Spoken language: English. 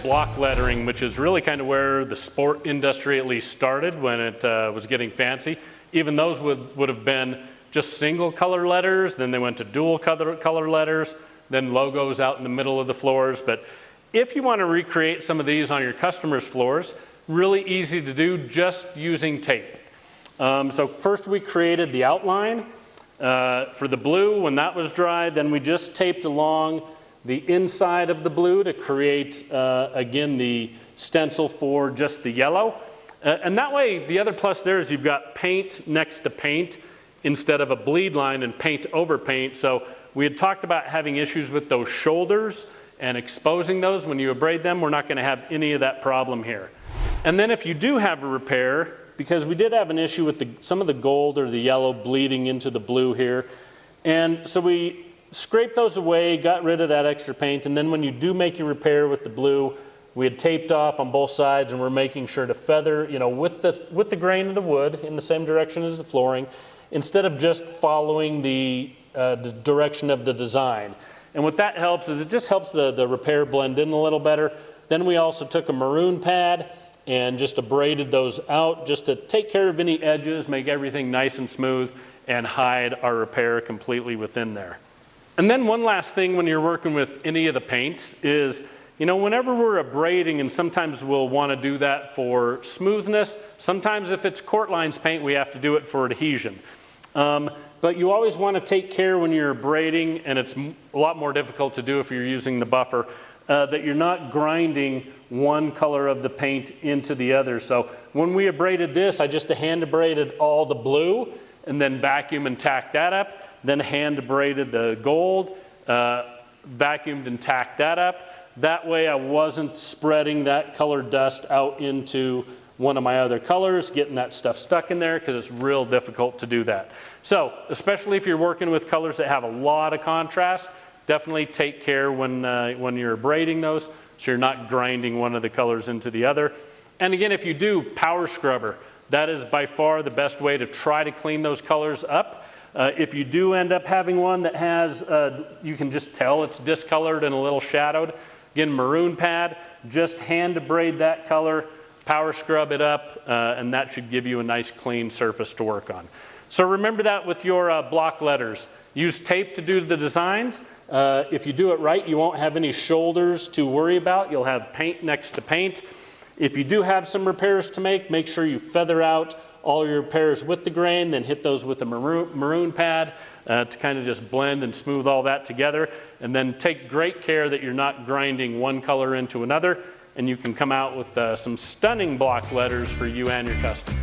block lettering, which is really kind of where the sport industry at least started when it was getting fancy. Even those would have been just single color letters, then they went to dual color letters, then logos out in the middle of the floors. But if you want to recreate some of these on your customers' floors, really easy to do just using tape. So first we created the outline for the blue. When that was dry, then we just taped along the inside of the blue to create, again, the stencil for just the yellow. And that way, the other plus there is you've got paint next to paint instead of a bleed line and paint over paint. So we had talked about having issues with those shoulders and exposing those when you abrade them. We're not going to have any of that problem here. And then if you do have a repair, because we did have an issue with some of the gold or the yellow bleeding into the blue here. And so we scraped those away, got rid of that extra paint, and then when you do make your repair with the blue, we had taped off on both sides, and we're making sure to feather, you know, with the grain of the wood in the same direction as the flooring, instead of just following the direction of the design. And what that helps is it just helps the repair blend in a little better. Then we also took a maroon pad and just abraded those out just to take care of any edges, make everything nice and smooth, and hide our repair completely within there. And then one last thing when you're working with any of the paints is, you know, whenever we're abrading, and sometimes we'll want to do that for smoothness, sometimes if it's Court Lines paint, we have to do it for adhesion. But you always want to take care when you're abrading, and it's a lot more difficult to do if you're using the buffer, that you're not grinding one color of the paint into the other. So when we abraded this, I just hand abraded all the blue and then vacuum and tacked that up, then hand abraded the gold, vacuumed and tacked that up. That way I wasn't spreading that color dust out into one of my other colors, getting that stuff stuck in there, because it's real difficult to do that. So especially if you're working with colors that have a lot of contrast, definitely take care when you're abrading those so you're not grinding one of the colors into the other. And again, if you do, power scrubber. That is by far the best way to try to clean those colors up. If you do end up having one that has, you can just tell it's discolored and a little shadowed, again, maroon pad, just hand abrade that color, power scrub it up, and that should give you a nice clean surface to work on. So remember that with your block letters. Use tape to do the designs. If you do it right, you won't have any shoulders to worry about. You'll have paint next to paint. If you do have some repairs to make sure you feather out all your repairs with the grain, then hit those with a maroon pad to kind of just blend and smooth all that together. And then take great care that you're not grinding one color into another, and you can come out with some stunning block letters for you and your customers.